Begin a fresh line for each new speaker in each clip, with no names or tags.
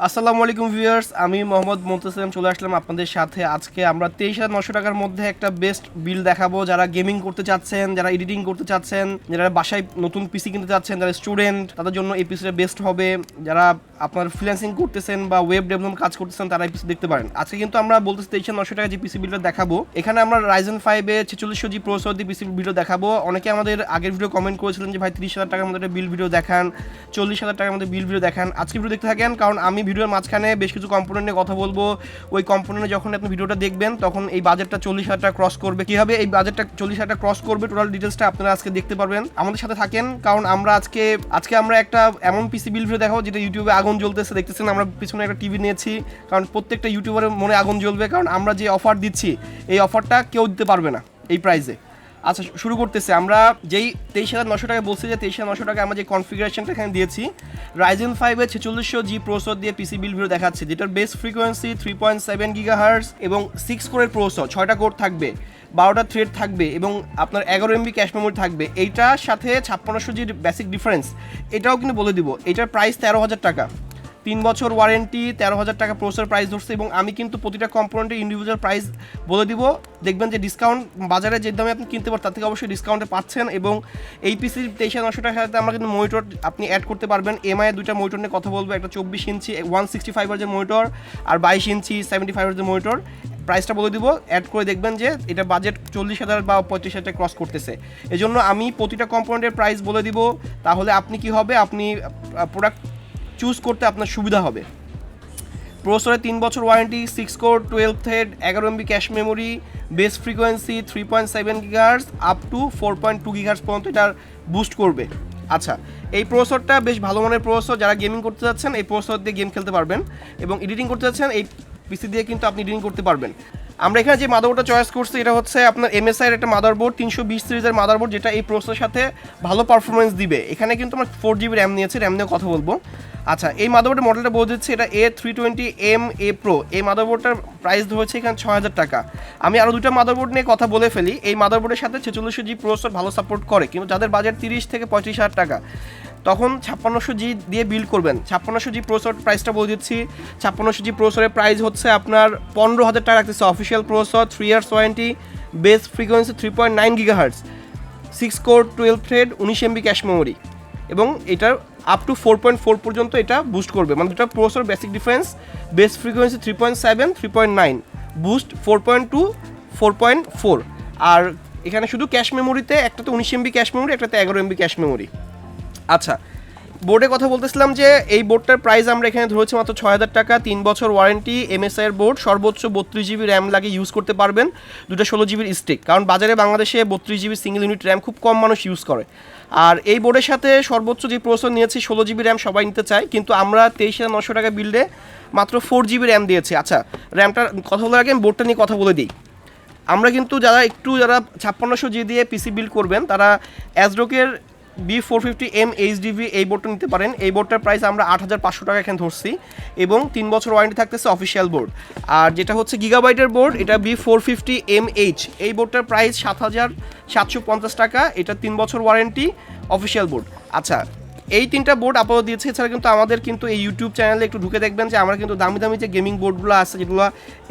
আসসালামু আলাইকুম ভিউয়ার্স, আমি মোহাম্মদ মুনতাসিম চলে আসলাম আপনাদের সাথে। আজকে আমরা 23,900 টাকার মধ্যে একটা বেস্ট বিল দেখাবো। যারা গেমিং করতে চাচ্ছেন, যারা এডিটিং করতে চাচ্ছেন, যারা বাসায় নতুন পিসি কিনতে চাচ্ছেন, যারা স্টুডেন্ট, তাদের জন্য এই পিসিটা বেস্ট হবে। যারা আপনার ফ্রিল্যান্সিং করতেছেন বা ওয়েব ডেভেলপমেন্ট কাজ করতেছেন, তারা এই পিসি দেখতে পারেন। আজকে কিন্তু আমরা বলতেছি 23,900 টাকা যে পিসি বিলটা দেখাবো, এখানে আমরা Ryzen 5 এ 4600G প্রসেসর দিয়ে পিসি ভিডিও দেখাবো। অনেকে আমাদের আগের ভিডিও কমেন্ট করেছিলেন যে ভাই 30,000 টাকার মধ্যে একটা বিল ভিডিও দেখান, 40,000 টাকার মধ্যে বিল ভিডিও দেখান। আজকে ভিডিও দেখতে থাকেন, কারণ আমি ভিডিওর মাঝখানে বেশ কিছু কম্পোনেন্ট নিয়ে কথা বলবো। ওই কম্পোনেন্টে যখন আপনি ভিডিওটা দেখবেন তখন এই বাজেটটা 40,000 টাকা ক্রস করবে। কীভাবে এই বাজেটটা 40,000 টাকা ক্রস করবে, টোটাল ডিটেলসটা আপনারা আজকে দেখতে পারবেন। আমাদের সাথে থাকেন, কারণ আমরা আজকে আমরা একটা এমন পিসি বিল ভিডিও দেখাবো যেটা ইউটিউবে আগুন জ্বলতেছে। দেখতেছেন আমরা পিছনে একটা টিভি নিয়েছি, কারণ প্রত্যেকটা ইউটিউবারের মনে আগুন জ্বলবে, কারণ আমরা যে অফার দিচ্ছি এই অফারটা কেউ দিতে পারবে না এই প্রাইসে। আচ্ছা, শুরু করতেছে। আমরা যেই 23,900 টাকা বলছি, যে 23,900 টাকা আমরা যে কনফিগারেশনটা এখানে দিয়েছি, Ryzen 5 এর 4600G প্রসেসর দিয়ে পিসি বিল ভিডিও দেখাচ্ছে, যেটার বেস ফ্রিকোয়েন্সি 3.7 GHz এবং 6 কোরের প্রসেসর, 6টা কোর থাকবে, 12টা থ্রেড থাকবে এবং আপনার 11 MB ক্যাশ মেমোরি থাকবে। এইটার সাথে 5600G বেসিক ডিফারেন্স, এটাও কিন্তু বলে দিব। এটার প্রাইস 13,000 টাকা, 3 বছর ওয়ারেন্টি, 13,000 টাকা প্রসেসর প্রাইস ধরছে। এবং আমি কিন্তু প্রতিটা কম্পোনেন্টের ইন্ডিভিজুয়াল প্রাইস বলে দিব। দেখবেন যে ডিসকাউন্ট বাজারে যে দামে আপনি কিনতে পারেন তার থেকে অবশ্যই ডিসকাউন্টে পাচ্ছেন। এবং এই পিসির 23,900 টাকার সাথে আমরা কিন্তু মনিটর আপনি অ্যাড করতে পারবেন। এমআই এর দুইটা মনিটর নিয়ে কথা বলবো, একটা 24 ইঞ্চি 165 হার্জের মনিটর আর 22 ইঞ্চি 75 হার্জের মনিটর। প্রাইসটা বলে দিব, অ্যাড করে দেখবেন যে এটা বাজেট 40,000 বা 35,000 টাকা ক্রস করতেছে। এজন্য আমি প্রতিটা কম্পোনেন্টের প্রাইস বলে দিব, তাহলে আপনি কি হবে, আপনি প্রোডাক্ট চুজ করতে আপনার সুবিধা হবে। প্রসেসরে 3 বছর warranty, 6 core 12 thread, 11 MB cache memory, base frequency 3.7 GHz up to 4.2 GHz পর্যন্ত এটার বুস্ট করবে। আচ্ছা, এই প্রসেসরটা বেশ ভালো মানের প্রসেসর। যারা গেমিং করতে যাচ্ছেন এই প্রসেসর দিয়ে গেম খেলতে পারবেন, এবং এডিটিং করতে যাচ্ছেন এই পিসি দিয়ে কিন্তু আপনি এডিটিং করতে পারবেন। আমরা এখানে যে মাদারবোর্ডটা চয়েস করছি, এটা হচ্ছে আপনার MSI এর একটা মাদারবোর্ড, 320 সিরিজের মাদারবোর্ড, যেটা এই প্রসেসরের সাথে ভালো পারফরমেন্স দিবে। এখানে কিন্তু আমরা 4GB র্যাম নিয়েছি, র্যাম নিয়ে কথা বলবো। আচ্ছা, এই মাদারবোর্ডের মডেলটা বলে দিচ্ছি, এটা A320M A Pro। এই মাদারবোর্ডটার প্রাইস ধরেছে এখানে 6,000 টাকা। আমি আরও দুটো মাদারবোর্ড নিয়ে কথা বলে ফেলি। এই মাদারবোর্ডের সাথে 4600G প্রসেসর ভালো সাপোর্ট করে, কিন্তু যাদের বাজেট 30 থেকে 35,000 টাকা, তখন 5600G দিয়ে বিল্ড করবেন। 5600G প্রসেসর প্রাইসটা বলে দিচ্ছি। 5600G প্রসেসরের প্রাইস হচ্ছে আপনার 15,000 টাকা রাখতেছে। Official processor, 3 years warranty, base frequency 3.9 GHz, 6 core 12 thread, 19 MB cache memory, এবং এটার আপ টু 4.4 পর্যন্ত এটা বুস্ট করবে। মানে দুটা processor basic difference, base frequency 3.7, 3.9, boost 4.2, 4.4। আর এখানে শুধু ক্যাশ মেমোরিতে একটাতে 19 MB ক্যাশ মেমোরি, একটাতে 11 MB ক্যাশ মেমোরি। আচ্ছা, বোর্ডের কথা বলতেছিলাম যে এই বোর্ডটার প্রাইস আমরা এখানে ধরেছি মাত্র 6,000 টাকা, 3 বছর ওয়ারেন্টি, MSI এর বোর্ড, সর্বোচ্চ 32GB র্যাম লাগে ইউজ করতে পারবেন, দুটো 16GB স্টিক, কারণ বাজারে বাংলাদেশে 32GB সিঙ্গেল ইউনিট র্যাম খুব কম মানুষ ইউজ করে। আর এই বোর্ডের সাথে সর্বোচ্চ যে প্রসেসর নিয়েছি 16GB র্যাম সবাই নিতে চায়, কিন্তু আমরা 23,900 টাকা বিল্ডে মাত্র 4GB র্যাম দিয়েছি। আচ্ছা, র্যামটার কথা বলার আগে আমি বোর্ডটা নিয়ে কথা বলে দিই। আমরা কিন্তু যারা 5600G দিয়ে পিসি বিল্ড করবেন, তারা অ্যাজরকের B450M HDV এই বোর্ডটা নিতে পারেন। এই বোর্ডটার প্রাইস আমরা 8,500 টাকা এখানে ধরছি, এবং 3 বছর ওয়ারেন্টি থাকতেছে অফিসিয়াল বোর্ড। আর যেটা হচ্ছে গিগাবাইটের বোর্ড, এটা B450MH, এই বোর্ডটার প্রাইস 7,750 টাকা, এটা 3 বছর ওয়ারেন্টি অফিসিয়াল বোর্ড। আচ্ছা, এই তিনটা বোর্ড আপাতত দিয়েছে। এছাড়া কিন্তু আমাদের কিন্তু এই ইউটিউব চ্যানেলে একটু ঢুকে দেখবেন যে আমরা কিন্তু দামি দামি যে গেমিং বোর্ডগুলো আছে, যেগুলো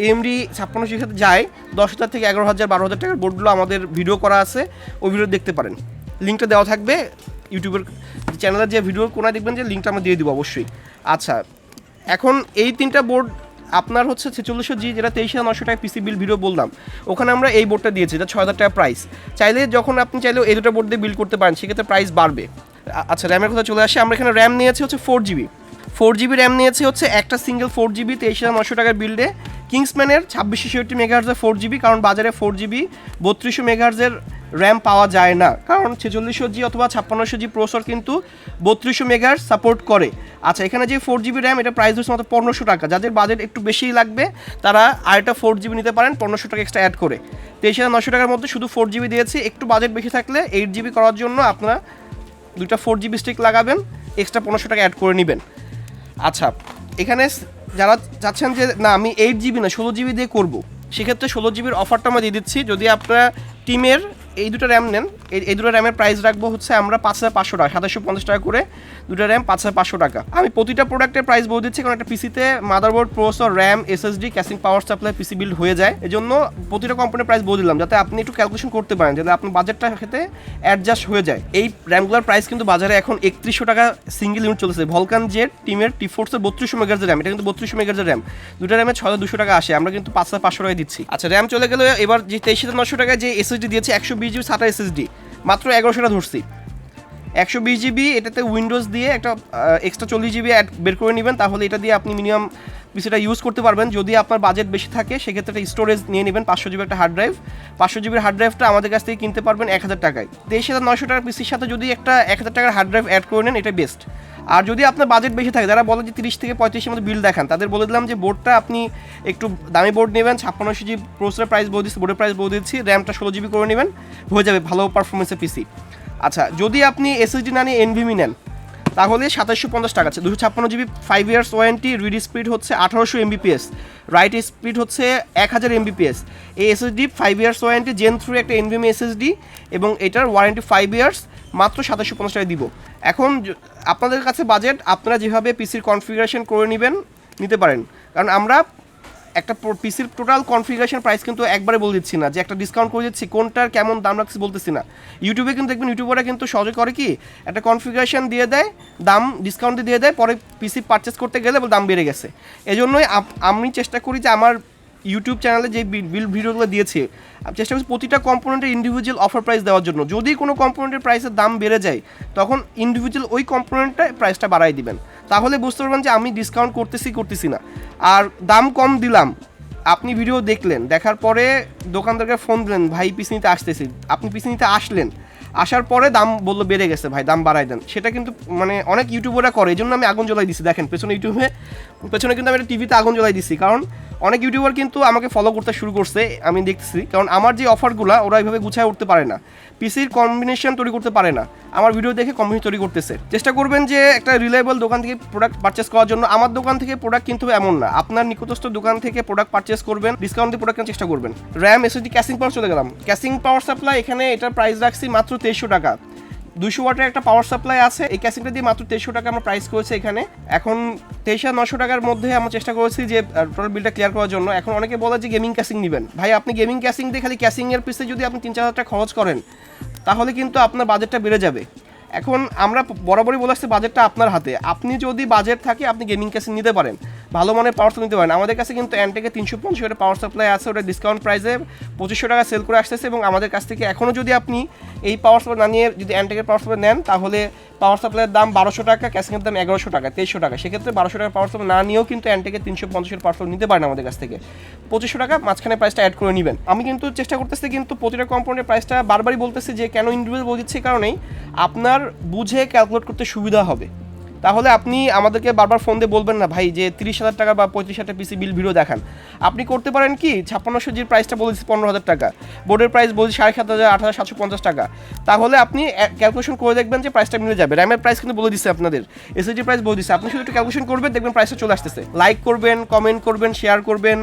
AMD 5600 সাথে যায়, 10,000 থেকে 11,000 12,000 টাকার বোর্ডগুলো আমাদের ভিডিও করা আছে, ওই ভিডিও দেখতে পারেন। লিঙ্কটা দেওয়া থাকবে ইউটিউবের চ্যানেলের যে ভিডিওর কোনায়, দেখবেন যে লিঙ্কটা আমরা দিয়ে দিব অবশ্যই। আচ্ছা, এখন এই তিনটা বোর্ড আপনার হচ্ছে 4600G, যেটা 23,900 টাকা পিসি বিল ভিডিও বললাম, ওখানে আমরা এই বোর্ডটা দিয়েছি, এটা 6,000 টাকা প্রাইস। চাইলে যখন আপনি চাইলেও এই দুটো বোর্ড দিয়ে বিল্ড করতে পারেন, সেক্ষেত্রে প্রাইস বাড়বে। আচ্ছা, র্যামের কথা চলে আসে। আমরা এখানে র্যাম নিয়েছি হচ্ছে 4GB র্যাম নিয়েছি হচ্ছে একটা সিঙ্গেল 4GB 23,900 টাকার বিল্ডে। কিংসম্যানের 2666 মেগাহার্জের 4GB, কারণ বাজারে 4GB 3200 মেগাহার্জের র্যাম পাওয়া যায় না, কারণ 4600G অথবা 5600G প্রসেসর কিন্তু 3200 মেগাহার্জ সাপোর্ট করে। আচ্ছা, এখানে যে 4GB র্যাম, এটা প্রাইস হচ্ছে মাত্র 1,500 টাকা। যাদের বাজেট একটু বেশিই লাগবে, তারা আরেকটা 4GB নিতে পারেন 1,500 টাকা এক্সট্রা অ্যাড করে। 23,900 টাকার মধ্যে শুধু 4GB দিয়েছি। একটু বাজেট বেশি থাকলে 8GB করার জন্য আপনারা দুইটা 4GB স্টিক লাগাবেন, এক্সট্রা 1,500 টাকা অ্যাড করে নেবেন। আচ্ছা, এখানে যারা চাচ্ছেন যে না আমি 8GB না 16GB দিয়ে করবো, সেক্ষেত্রে 16GBর অফারটা আমরা দিয়ে দিচ্ছি। যদি আপনারা টিমের এই দুটো র্যাম নেন, এই দুটো র্যামের প্রাইস রাখবো হচ্ছে আমরা 5500 টাকা, 2750 টাকা করে দুটো র্যাম 5500 টাকা। আমি প্রতিটা প্রোডাক্টের প্রাইস বলে দিচ্ছি, কারণ একটা পিসিতে motherboard, processor, RAM, SSD, casing, power supply, PC build হয়ে যায়। এজন্য প্রতিটা কোম্পানির প্রাইস বলে দিলাম, যাতে আপনি একটু ক্যালকুলেশন করতে পারেন, যাতে আপনার বাজেটটা খেতে অ্যাডজাস্ট হয়ে যায়। এই র্যামগুলোর প্রাইস কিন্তু বাজারে এখন 3100 টাকা সিঙ্গেল ইউনিট চলেছে। ভলকান জেড টিমের টি4এর 3200 মেগাহার্জের র্যাম, এটা কিন্তু 3200 মেগাহার্জের র্যাম, দুটো র্যামে 6200 টাকা আসে, আমরা কিন্তু 5500 টাকায় দিচ্ছি। আচ্ছা, র্যাম চলে গেলে এবার যে 23900 টাকায় যে এসএসডি দিয়েছে 120 জিবি SATA এসএসডি, মাত্র 1100 টাকা ধরছি। 120 জিবি, এটাতে উইন্ডোজ দিয়ে একটা এক্সট্রা 40 জিবি অ্যাড বের করে নেবেন, তাহলে এটা দিয়ে আপনি মিনিমাম পিসিটা ইউজ করতে পারবেন। যদি আপনার বাজেট বেশি থাকে সেক্ষেত্রে একটা স্টোরেজ নিয়ে নেবেন 500 জিবি একটা হার্ড ড্রাইভ। 500 জিবির হার্ড ড্রাইভটা আমাদের কাছ থেকে কিনতে পারবেন 1000 টাকায়। 23900 টাকার পিসির সাথে যদি একটা 1000 টাকার হার্ড ড্রাইভ অ্যাড করে নেন, এটা বেস্ট। আর যদি আপনার বাজেট বেশি থাকে, যারা বলে যে 30 থেকে 35 মধ্যে বিল দেখান, তাদের বলে দিলাম যে বোর্ডটা আপনি একটু দামি বোর্ড নেবেন, 5600 জিবি প্রসেসরের প্রাইস বলে দিচ্ছি, বোর্ডের প্রাইস বলে দিচ্ছি, র্যামটা 16 জিবি করে নেবেন, হয়ে যাবে ভালো পারফরমেন্সের পিসি। আচ্ছা, যদি আপনি এসএসডি না নিয়ে এনভিএমই নেন, তাহলে 2750 টাকা আছে। 256 GB 5 years warranty, read speed হচ্ছে 1800 এমবিপিএস, রাইট স্পিড হচ্ছে 1000 এমবিপিএস। এই এসএসডি 5 ইয়ার্স ওয়ারেন্টি, জেন 3 একটা এনভিএমই এসএসডি, এবং এটার ওয়ারেন্টি 5 ইয়ার্স, মাত্র 2750 টাকা দিব। এখন আপনাদের কাছে বাজেট, আপনারা যেভাবে পিসির কনফিগারেশন করে নেবেন নিতে পারেন, কারণ আমরা একটা পিসির টোটাল কনফিগারেশন প্রাইস কিন্তু একবারে বলে দিচ্ছি না, যে একটা ডিসকাউন্ট করে দিচ্ছি, কোনটার কেমন দাম রাখছি বলতেছি না। ইউটিউবে কিন্তু দেখবেন ইউটিউবাররা কিন্তু সহজে করে কি, একটা কনফিগারেশন দিয়ে দেয়, দাম ডিসকাউন্ট দিয়ে দেয়, পরে পিসি পারচেস করতে গেলে দাম বেড়ে গেছে। এজন্যই আমি চেষ্টা করি যে আমার ইউটিউব চ্যানেলে যে বিল ভিডিওগুলো দিয়েছি, আমি চেষ্টা করছি প্রতিটা কম্পোনেন্টের ইন্ডিভিজুয়াল অফার প্রাইস দেওয়ার জন্য। যদি কোনো কম্পোনেন্টের প্রাইসের দাম বেড়ে যায়, তখন ইন্ডিভিজুয়াল ওই কম্পোনেন্টটা প্রাইসটা বাড়াই দিবেন, তাহলে বুঝতে পারবেন যে আমি ডিসকাউন্ট করতেছি না। আর দাম কম দিলাম, আপনি ভিডিও দেখলেন, দেখার পরে দোকানদারকে ফোন দিলেন, ভাই পিসি নিতে আসতেছি, আপনি পিসি নিতে আসলেন, আসার পরে দাম বললো বেড়ে গেছে, ভাই দাম বাড়াই দেন, সেটা কিন্তু মানে অনেক ইউটিউবাররা করে। এই জন্য আমি আগুন জ্বলাই দিছি, দেখেন পেছনে পেছনে কিন্তু আমি একটা টিভিতে আগুন জ্বলাই দিছি, কারণ অনেক ইউটিউবার কিন্তু আমাকে ফলো করতে শুরু করছে, আমি দেখতেছি। কারণ আমার যে অফারগুলো ওরা এইভাবে গুছায় উঠতে পারে না, পিসির কম্বিনেশন তৈরি করতে পারে না, আমার ভিডিও দেখে কম্বিনেশন তৈরি করতেছে। চেষ্টা করবেন যে একটা রিলায়েবল দোকান থেকে প্রোডাক্ট পারচেস করার জন্য। আমার দোকান থেকে প্রোডাক্ট কিনতে হবে এমন না, আপনার নিকটস্থ দোকান থেকে প্রোডাক্ট পারচেস করবেন, ডিসকাউন্ট দিয়ে প্রোডাক্ট কেনার চেষ্টা করবেন। র্যাম, এসএসডি, ক্যাসিং পাওয়ার চলে গেলাম। ক্যাসিং পাওয়ার সাপ্লাই, এখানে এটার প্রাইস রাখছি মাত্র 2300 টাকা। 200 ওয়াটের একটা পাওয়ার সাপ্লাই আছে, এই ক্যাসিংটা দিয়ে মাত্র 2300 টাকা আমরা প্রাইস করেছি এখানে। এখন 23900 টাকার মধ্যে আমরা চেষ্টা করেছি যে টোটাল বিলটা ক্লিয়ার করার জন্য। এখন অনেকে বলে যে গেমিং ক্যাসিং নেবেন, ভাই আপনি গেমিং ক্যাসিং দিয়ে খালি ক্যাসিংয়ের পিসে যদি আপনি 3-4000 টাকা খরচ করেন, তাহলে কিন্তু আপনার বাজেটটা বেড়ে যাবে। এখন আমরা বরাবরই বলে আসছি বাজেটটা আপনার হাতে, আপনি যদি বাজেট থাকে আপনি গেমিং ক্যাসিং নিতে পারেন, ভালো মানের পাওয়ার সাপ্লাই নিতে পারেন। আমাদের কাছে কিন্তু এনটেকে 350 ওয়াটের পাওয়ার সাপ্লাই আছে, ওটা ডিসকাউন্ট প্রাইসে 2500 টাকা সেল করে আসতেছে। এবং আমাদের কাছ থেকে এখনও যদি আপনি এই পাওয়ার সাপ্লাই না নিয়ে যদি এনটেকের পাওয়ার সাপ্লাই নেন, তাহলে পাওয়ার সাপ্লাইয়ের দাম 1200 টাকা, ক্যাসিংয়ের দাম 1100 টাকা, 2300 টাকা। সেক্ষেত্রে 1200 টাকা পাওয়ার সাপ্লাই না নিয়েও কিন্তু এনটেকের 350 পাওয়ার সাপ্লাই নিতে পারেন আমাদের কাছ থেকে। 2500 টাকা মাঝখানে প্রাইসটা অ্যাড করে নেবেন। আমি কিন্তু চেষ্টা করতেছি কিন্তু প্রতিটা কম্পোনেন্টের প্রাইসটা বারবারই বলতেছি যে কেন ইন্ডিভিজুয়াল বলে দিচ্ছি, কারণেই আপনার বুঝে ক্যালকুলেট করতে সুবিধা হবে। তাহলে আপনি আমাদেরকে বারবার ফোন দিয়ে বলবেন না ভাই যে 30,000 টাকা বা 35,000 পিসি বিল ভিডিও দেখান। আপনি করতে পারেন কি 5600 জির প্রাইসটা বলেছি 15,000 টাকা, বোর্ডের প্রাইস বলছি 7,500 8,750 টাকা, তাহলে আপনি ক্যালকুলেশন করে দেখবেন যে প্রাইসটা মিলে যাবে। র্যামের প্রাইস কিন্তু বলে দিচ্ছে আপনাদের, এসএসডি প্রাইস বলে দিচ্ছে, আপনি শুধু একটু ক্যালকুলেশন করবেন, দেখবেন প্রাইসটা চলে আসতেছে। লাইক করবেন, কমেন্ট করবেন, শেয়ার করবেন,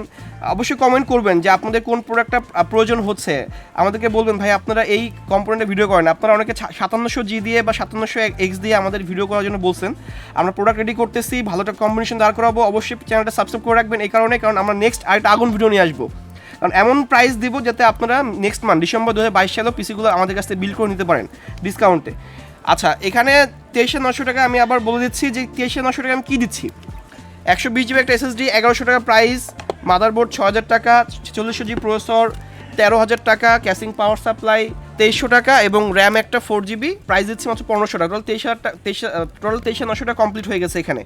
অবশ্যই কমেন্ট করবেন যে আপনাদের কোন প্রোডাক্টটা প্রয়োজন হচ্ছে। আমাদেরকে বলবেন ভাই আপনারা এই কম্পোনেন্টে ভিডিও করেন, আপনারা অনেকে 5700G দিয়ে বা 5700X দিয়ে আমাদের ভিডিও করার জন্য বলছেন। আমরা প্রোডাক্ট রেডি করতেছি, ভালো একটা কম্বিনেশন দাঁড় করাবো। অবশ্যই চ্যানেলটা সাবস্ক্রাইব করে রাখবেন এই কারণে, কারণ আমরা নেক্সট আরেকটা আগুন ভিডিও নিয়ে আসবো, কারণ এমন প্রাইস দিব যাতে আপনারা নেক্সট মান্থ ডিসেম্বর 2022 সালেও পিসিগুলো আমাদের কাছ থেকে বিল করে নিতে পারেন ডিসকাউন্টে। আচ্ছা, এখানে 23,900 টাকা আমি আবার বলে দিচ্ছি যে 23,900 টাকা আমি কী দিচ্ছি। 120 জিবি একটা এসএসডি 1100 টাকা প্রাইস, মাদারবোর্ড 6000 টাকা, 4600 জিবি প্রসেসর 13,000 টাকা, ক্যাসিং পাওয়ার সাপ্লাই 2300 টাকা, এবং র্যাম একটা 4GB প্রাইস দিচ্ছি মাত্র 1500 টাকা। টোটাল 23,900 টাকা কমপ্লিট হয়ে গেছে এখানে।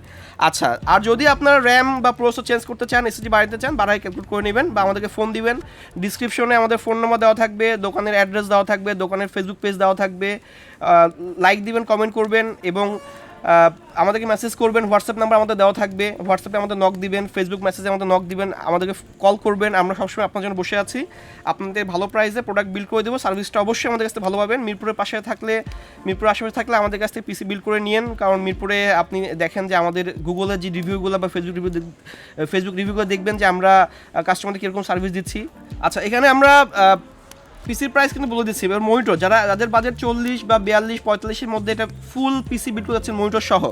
আচ্ছা, আর যদি আপনারা র্যাম বা প্রসেসর চেঞ্জ করতে চান, এসএসডি বাড়াতে চান, বাড়াই ক্যালকুলেট করে নেবেন বা আমাদেরকে ফোন দিবেন। ডিসক্রিপশনে আমাদের ফোন নাম্বার দেওয়া থাকবে, দোকানের অ্যাড্রেস দেওয়া থাকবে, দোকানের ফেসবুক পেজ দেওয়া থাকবে। লাইক দিবেন, কমেন্ট করবেন এবং আমাদেরকে মেসেজ করবেন। হোয়াটসঅ্যাপ নাম্বার আমাদের দেওয়া থাকবে, হোয়াটসঅ্যাপে আমাদের নক দিবেন, ফেসবুক মেসেজে আমাদের নক দিবেন, আমাদেরকে কল করবেন। আমরা সবসময় আপনার জন্য বসে আছি, আপনাদের ভালো প্রাইসে প্রোডাক্ট বিল করে দেবো। সার্ভিসটা অবশ্যই আমাদের কাছ থেকে ভালো পাবেন। মিরপুরের আশেপাশে থাকলে আমাদের কাছ থেকে পিসি বিল করে নিন, কারণ মিরপুরে আপনি দেখেন যে আমাদের গুগলের যে রিভিউগুলো বা ফেসবুক রিভিউগুলো দেখবেন যে আমরা কাস্টমারদের কীরকম সার্ভিস দিচ্ছি। আচ্ছা, এখানে আমরা পিসির প্রাইস কিন্তু বলে দিচ্ছি। এবার মনিটর যাদের বাজেট 40 বা 42 45-এর মধ্যে এটা ফুল পিসি বিল্ড করে যাচ্ছে মনিটর সহ,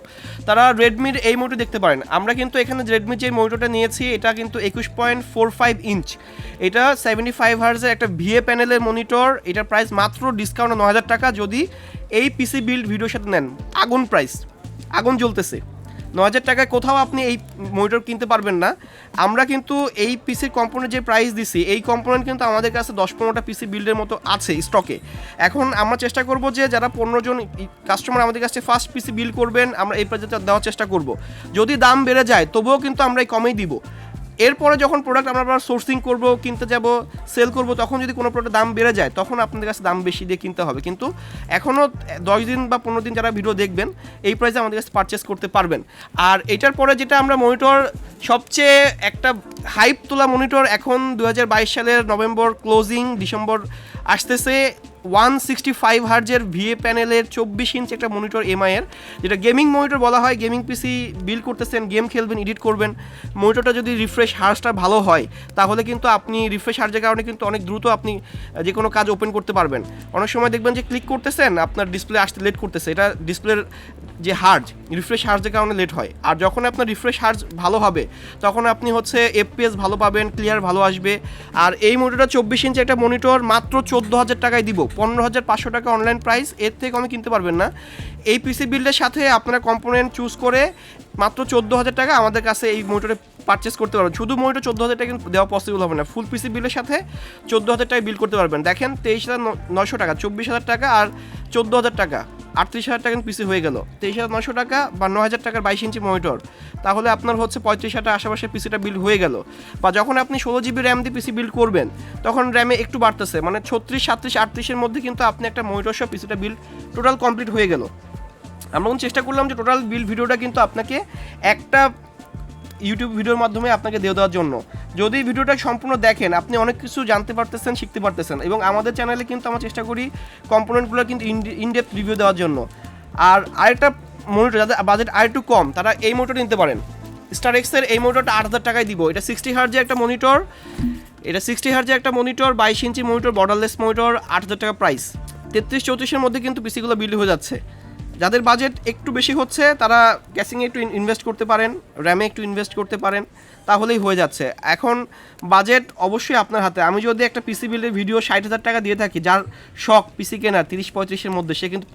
তারা রেডমির এই মনিটর দেখতে পারেন। আমরা কিন্তু এখানে রেডমির যে মনিটরটা নিয়েছি এটা কিন্তু 21.45 ইঞ্চ, এটা 75 হার্জের একটা ভিএ প্যানেলের মনিটর। এটার প্রাইস মাত্র ডিসকাউন্ট 9000 টাকা যদি এই পিসি বিল্ড ভিডিওর সাথে নেন। আগুন প্রাইস, আগুন জ্বলতেছে। 9000 টাকায় কোথাও আপনি এই মনিটর কিনতে পারবেন না। আমরা কিন্তু এই পিসির কম্পোনেন্ট যে প্রাইস দিছি, এই কম্পোনেন্ট কিন্তু আমাদের কাছে 10-15টা পিসি বিল্ডের মতো আছে স্টকে। এখন আমরা চেষ্টা করব যে যারা 15 জন কাস্টমার আমাদের কাছে ফার্স্ট পিসি বিল্ড করবেন, আমরা এই প্রাইসে দেওয়ার চেষ্টা করব। যদি দাম বেড়ে যায় তবুও কিন্তু আমরা এই কমেই দিব। এরপরে যখন প্রোডাক্ট আমরা সোর্সিং করব, কিনতে যাব, সেল করব, তখন যদি কোনো প্রোডাক্টের দাম বেড়ে যায় তখন আপনাদের কাছে দাম বেশি দিয়ে কিনতে হবে। কিন্তু এখনও 10 দিন বা 15 দিন যারা ভিডিও দেখবেন এই প্রাইসে আমাদের কাছে পারচেস করতে পারবেন। আর এটার পরে যেটা আমরা মনিটর সবচেয়ে একটা হাইপ তোলা মনিটর, এখন 2022 সালের নভেম্বর ক্লোজিং ডিসেম্বর আসতেছে, 165 হার্জের ভিএ প্যানেলের 24 ইঞ্চ একটা মনিটর এমআই এর, যেটা গেমিং মনিটর বলা হয়। গেমিং পিসি বিল্ড করতেছেন, গেম খেলবেন, এডিট করবেন, মনিটরটা যদি রিফ্রেশ হার্জটা ভালো হয় তাহলে কিন্তু আপনি রিফ্রেশ হার্জের কারণে কিন্তু অনেক দ্রুত আপনি যে কোনো কাজ ওপেন করতে পারবেন। অনেক সময় দেখবেন যে ক্লিক করতেছেন আপনার ডিসপ্লে আসতে লেট করতেছে, এটা ডিসপ্লের যে হার্জ রিফ্রেশ হার্জের কারণে লেট হয়। আর যখন আপনার রিফ্রেশ হার্জ ভালো হবে তখন আপনি হচ্ছে এফপিএস ভালো পাবেন, ক্লিয়ার ভালো আসবে। আর এই মনিটরটা 24 ইঞ্চি একটা মনিটর মাত্র 14,000 টাকায় দিব, 15,500 টাকা অনলাইন প্রাইস, এর থেকে আমি কিনতে পারবেন না। এই পিসি বিল্ডের সাথে আপনারা কম্পোনেন্ট চুজ করে মাত্র 14,000 টাকা আমাদের কাছে এই মনিটরে পারচেস করতে পারবেন। শুধু মনিটর 14,000 টাকা কিন্তু দেওয়া পসিবল হবে না, ফুল পিসি বিলের সাথে 14,000 টাকায় বিল করতে পারবেন। দেখেন 23,900 টাকা, 24,000 টাকা আর 14,000 টাকা, 38,000 টাকা পিসি হয়ে গেল। 23,900 টাকা বা 9,000 টাকার 22 ইঞ্চি মনিটর, তাহলে আপনার হচ্ছে 35,000 টাকা আশেপাশে পিসিটা বিল্ড হয়ে গেল। বা যখন আপনি 16 জিবি র্যাম দিয়ে পিসি বিল্ড করবেন তখন র্যামে একটু বাড়তেছে, মানে 36, 37, 38-এর মধ্যে কিন্তু আপনি একটা মনিটর সহ পিসিটা বিল্ড টোটাল কমপ্লিট হয়ে গেল। আমরা চেষ্টা করলাম যে টোটাল বিল্ড ভিডিওটা কিন্তু আপনাকে একটা ইউটিউব ভিডিওর মাধ্যমে আপনাকে দিয়ে দেওয়ার জন্য। যদি ভিডিওটা সম্পূর্ণ দেখেন আপনি অনেক কিছু জানতে পারতেছেন, শিখতে পারতেছেন। এবং আমাদের চ্যানেলে কিন্তু আমরা চেষ্টা করি কম্পোনেন্টগুলো কিন্তু ইনডেপথ রিভিউ দেওয়ার জন্য। আর আরেকটা মনিটর যাদের বাজেট আরেকটু কম তারা এই মনিটরটা নিতে পারেন। স্টার এক্সের এই মনিটরটা 8,000 টাকায় দিব। এটা 60 হার্জের একটা মনিটর, এটা 60 হার্জের একটা monitor, 22 inch monitor, borderless monitor, 8,000 টাকা প্রাইস। 33-34-এর মধ্যে কিন্তু পিসিগুলো বিল্ড হয়ে যাচ্ছে। যাদের বাজেট একটু বেশি হচ্ছে তারা ক্যাসিংয়ে একটু ইনভেস্ট করতে পারেন, র্যামে একটু ইনভেস্ট করতে পারেন, তাহলেই হয়ে যাচ্ছে। এখন বাজেট অবশ্যই আপনার হাতে। আমি যদি একটা পিসি বিল্ডের ভিডিও 60,000 টাকা দিয়ে থাকি, যার শখ পিসি কেনার 30-35-এর মধ্যে, সে কিন্তু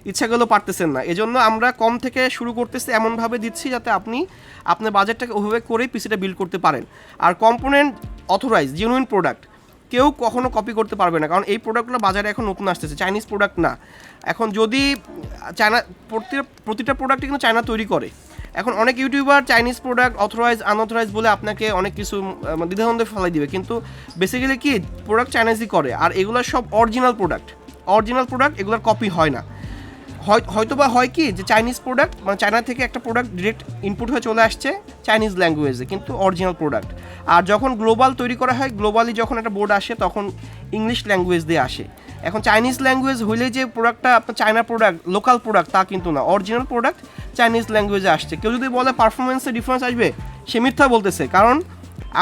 ইচ্ছা করলেও পারতেছেন না। এজন্য আমরা কম থেকে শুরু করতেছি, এমনভাবে দিচ্ছি যাতে আপনি আপনার বাজেটটাকে ওইভাবে করেই পিসিটা বিল্ড করতে পারেন। আর কম্পোনেন্ট অথরাইজ জেনুইন প্রোডাক্ট, কেউ কখনো কপি করতে পারবে না, কারণ এই প্রোডাক্টগুলো বাজারে এখন নতুন আসতেছে, চাইনিজ প্রোডাক্ট না। এখন যদি চায়না, প্রতিটা প্রোডাক্টই কিন্তু চায়না তৈরি করে। এখন অনেক YouTuber Chinese product authorise unauthorise বলে আপনাকে অনেক কিছু দ্বিধাদ্বন্দ্বে ফেলাই দিবে, কিন্তু বেসিক্যালি কি প্রোডাক্ট চাইনিজই করে। আর এগুলো সব অরিজিনাল প্রোডাক্ট, এগুলোর কপি হয় না। হয়তো বা হয় কি যে চাইনিজ প্রোডাক্ট, মানে চায়না থেকে একটা প্রোডাক্ট ডিরেক্ট ইনপুট হয়ে চলে আসছে চাইনিজ ল্যাঙ্গুয়েজে, কিন্তু অরিজিনাল প্রোডাক্ট। আর যখন গ্লোবাল তৈরি করা হয়, গ্লোবালি যখন একটা বোর্ড আসে তখন ইংলিশ ল্যাঙ্গুয়েজ দিয়ে আসে। এখন চাইনিজ ল্যাঙ্গুয়েজ হইলে যে প্রোডাক্টটা আপনার চায়না প্রোডাক্ট, লোকাল প্রোডাক্ট, তা কিন্তু না। অরিজিনাল প্রোডাক্ট চাইনিজ ল্যাঙ্গুয়েজে আসছে। কেউ যদি বলে পারফরমেন্সে ডিফারেন্স আসবে, সে মিথ্যা বলতেছে। কারণ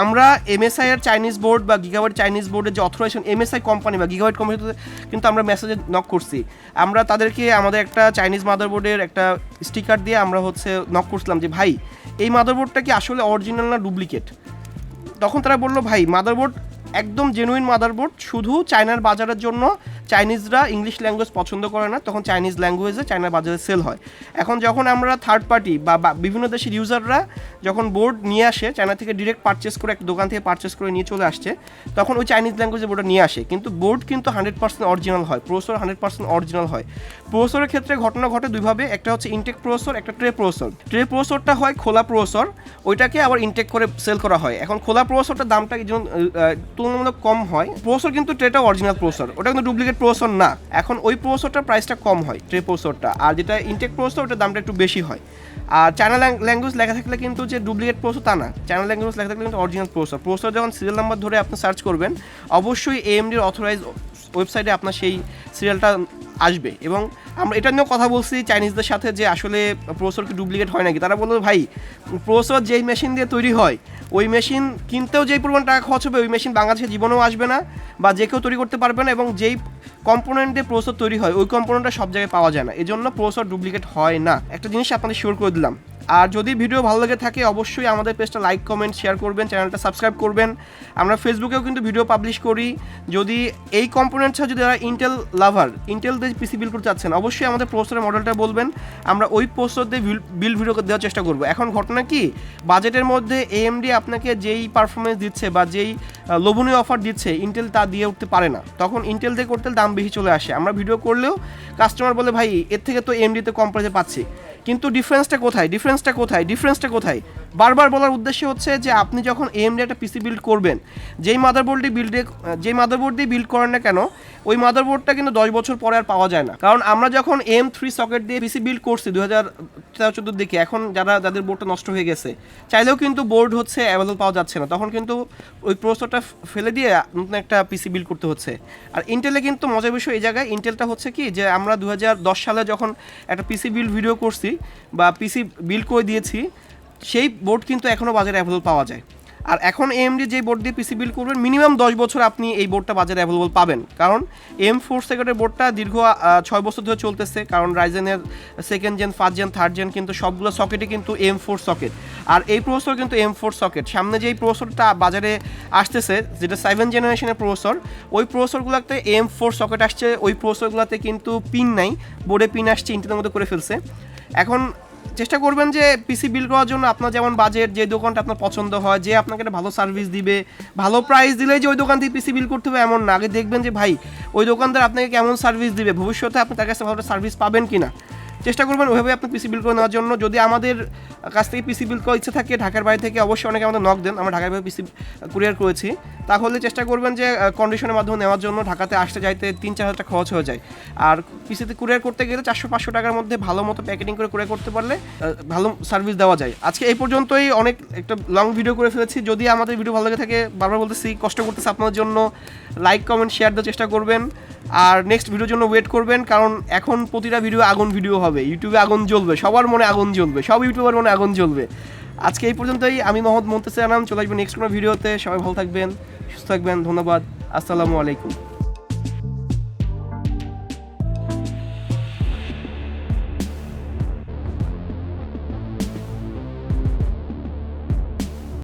আমরা এমএসআই এর চাইনিজ বোর্ড বা গিগাবাইট চাইনিজ বোর্ডের যে অথরাইজেশন, এমএসআই কোম্পানি বা গিগাবাইট কোম্পানিতে কিন্তু আমরা মেসেজে নক করছি। আমরা তাদেরকে আমাদের একটা চাইনিজ মাদারবোর্ডের একটা স্টিকার দিয়ে আমরা হচ্ছে নক করছিলাম যে ভাই এই মাদারবোর্ডটা কি আসলে অরিজিনাল না ডুপ্লিকেট। তখন তারা বললো ভাই মাদারবোর্ড একদম জেনুইন মাদারবোর্ড, শুধু চায়নার বাজারের জন্য চাইনিজরা ইংলিশ ল্যাঙ্গুয়েজ পছন্দ করে না, তখন চাইনিজ ল্যাঙ্গুয়েজে চায়নার বাজারে সেল হয়। এখন যখন আমরা থার্ড পার্টি বা বিভিন্ন দেশের ইউজাররা যখন বোর্ড নিয়ে আসে চায়না থেকে, ডিরেক্ট পারচেস করে একটা দোকান থেকে পারচেস করে নিয়ে চলে আসছে, তখন ওই চাইনিজ ল্যাঙ্গুয়েজে বোর্ডটা নিয়ে আসে, কিন্তু বোর্ড কিন্তু 100% অরিজিনাল হয়, প্রসেসর 100% অরিজিনাল হয়। প্রসেসরের ক্ষেত্রে ঘটনা ঘটে দুইভাবে, একটা হচ্ছে ইনটেক প্রসেসর, একটা ট্রে প্রসেসর। ট্রে প্রসেসরটা হয় খোলা প্রসেসর, ওইটাকে আবার ইনটেক করে সেল করা হয়। এখন খোলা প্রসেসরটার দামটা যেমন তুলনামূলক কম হয়, প্রসেসর কিন্তু ট্রেটা অরিজিনাল প্রসেসর, ওটা কিন্তু ডুপ্লিকেট প্রসেসর না। এখন ওই প্রসেসরটার প্রাইসটা কম হয় ট্রে প্রসেসরটা, আর যেটা ইনটেক প্রসেসর ওটার দামটা একটু বেশি হয়। আর চায়না ল্যাঙ্গুয়েজ লেখা থাকলে কিন্তু যে ডুপ্লিকেট প্রসেসর তা না, চায়না ল্যাঙ্গুয়েজ লেখা থাকলে কিন্তু অরিজিনাল প্রসেসর। প্রসেসর যখন সিরিয়াল নাম্বার ধরে আপনি সার্চ করবেন, অবশ্যই AMD অথরাইজ ওয়েবসাইটে আপনার সেই সিরিয়ালটা আসবে। এবং আমরা এটা নিয়েও কথা বলছি চাইনিজদের সাথে যে আসলে প্রসেসর কি ডুপ্লিকেট হয় নাকি। তারা বললো ভাই প্রসেসর যেই মেশিন দিয়ে তৈরি হয় ওই মেশিন কিনতেও যেই পরিমাণ টাকা খরচ হবে ওই মেশিন বাংলাদেশের জীবনেও আসবে না বা যে কেউ তৈরি করতে পারবে না, এবং যেই কম্পোনেন্ট দিয়ে প্রসেসর তৈরি হয় ওই কম্পোনেন্টটা সব জায়গায় পাওয়া যায় না, এজন্য প্রসেসর ডুপ্লিকেট হয় না। একটা জিনিস আপনাদের শিওর করে দিলাম। আর যদি ভিডিও ভালো লেগে থাকে অবশ্যই আমাদের পেজটা লাইক কমেন্ট শেয়ার করবেন, চ্যানেলটা সাবস্ক্রাইব করবেন। আমরা ফেসবুকেও কিন্তু ভিডিও পাবলিশ করি। যদি এই কম্পোনেন্ট ছাড়া যদি যারা ইন্টেল লাভার, ইন্টেল দিয়ে পিসি বিল্ড করতে চাচ্ছেন অবশ্যই আমাদের প্রসেসরের মডেলটা বলবেন, আমরা ওই প্রসেসর দিয়ে বিল্ড ভিডিও দেওয়ার চেষ্টা করবো। এখন ঘটনা কি, বাজেটের মধ্যে AMD আপনাকে যেই পারফরমেন্স দিচ্ছে বা যেই লোভনীয় অফার দিচ্ছে ইন্টেল তা দিয়ে উঠতে পারে না, তখন ইন্টেল দিয়ে করতে দাম বেশি চলে আসে। আমরা ভিডিও করলেও কাস্টমার বলে ভাই এর থেকে তো AMD-তে কম প্রাইসে পাচ্ছি, কিন্তু ডিফারেন্সটা কোথায় বারবার বলার উদ্দেশ্য হচ্ছে যে আপনি যখন AMD একটা পিসি বিল্ড করবেন, যেই মাদারবোর্ড দিয়ে বিল্ড করেন না কেন ওই মাদারবোর্ডটা কিন্তু 10 বছর পরে আর পাওয়া যায় না। কারণ আমরা যখন AM3 সকেট দিয়ে পিসি বিল্ড করছি 2013-14 দিকে, এখন যাদের বোর্ডটা নষ্ট হয়ে গেছে চাইলেও কিন্তু বোর্ড হচ্ছে অ্যাভেলেবল পাওয়া যাচ্ছে না, তখন কিন্তু ওই প্রসেসরটা ফেলে দিয়ে নতুন একটা পিসি বিল্ড করতে হচ্ছে। আর ইন্টেলে কিন্তু মজার বিষয় এই জায়গায়, ইন্টেলটা হচ্ছে কি যে আমরা 2010 সালে যখন একটা পিসি বিল্ড ভিডিও করছি বা পিসি বিল্ড করে দিয়েছি সেই বোর্ড কিন্তু এখনও বাজারে অ্যাভেলেবল পাওয়া যায়। আর এখন AMD যে বোর্ড দিয়ে পিসি বিল্ড করবেন মিনিমাম 10 বছর আপনি এই বোর্ডটা বাজারে অ্যাভেলেবল পাবেন, কারণ M4600 বোর্ডটা দীর্ঘ 6 বছর ধরে চলতেছে। কারণ রাইজেনের 2nd gen 1st gen 3rd gen কিন্তু সবগুলো সকেটে কিন্তু M4 সকেট, আর এই প্রসেসর কিন্তু M4 সকেট। সামনে যেই প্রসেসরটা বাজারে আসতেছে যেটা 7th জেনারেশনের প্রসেসর, ওই প্রসেসরগুলোতে M4 সকেট আসছে, ওই প্রসেসরগুলোতে কিন্তু পিন নাই, বোর্ডে পিন আসছে, ইন্টেলের মধ্যে করে ফেলছে। এখন চেষ্টা করবেন যে পিসি বিল্ড করার জন্য আপনার যেমন বাজেট, যে দোকানটা আপনার পছন্দ হয়, যে আপনাকে একটা ভালো সার্ভিস দিবে, ভালো প্রাইস দিলে যে ওই দোকান থেকে পিসি বিল্ড করতে হবে এমন না। আগে দেখবেন যে ভাই ওই দোকানদার আপনাকে কেমন সার্ভিস দিবে, ভবিষ্যতে আপনি তার কাছে ভালো সার্ভিস পাবেন কিনা। চেষ্টা করবেন ওইভাবে আপনি পিসি বিল্ড করে নেওয়ার জন্য। যদি আমাদের কাছ থেকে পিসি বিল্ড করার ইচ্ছে থাকে ঢাকার বাইরে থেকে অবশ্যই অনেকে আমাদের নক দেন, আমরা ঢাকার বাইরে পিসি কুরিয়ার করেছি, তাহলে চেষ্টা করবেন যে কন্ডিশনের মাধ্যমে নেওয়ার জন্য। ঢাকাতে আসতে যাইতে 3-4 হাজার টাকা খরচ হয়ে যায়, আর পিসিতে কুরিয়ার করতে গেলে 400-500 টাকার মধ্যে ভালো মতো প্যাকেটিং করে কুরিয়ার করতে পারলে ভালো সার্ভিস দেওয়া যায়। আজকে এই পর্যন্তই, অনেক একটা লং ভিডিও করে ফেলেছি। যদি আমাদের ভিডিও ভালো লেগে থাকে, বারবার বলতেছি কষ্ট করতেছে আপনার জন্য, লাইক কমেন্ট শেয়ার দেওয়ার চেষ্টা করবেন। আর নেক্সট ভিডিওর জন্য ওয়েট করবেন, কারণ এখন প্রতিটা ভিডিও আগুন ভিডিও হবে, ইউটিউবে আগুন জ্বলবে, সবার মনে আগুন জ্বলবে, সব ইউটিউবার মনে আগুন জ্বলবে। আজকে এই পর্যন্তই, আমি মোহাম্মদ মুনতাসির আনাম, চলে আসবেন নেক্সট কোনো ভিডিওতে। সবাই ভালো থাকবেন, সুস্থ থাকবেন, ধন্যবাদ, আসসালামু আলাইকুম।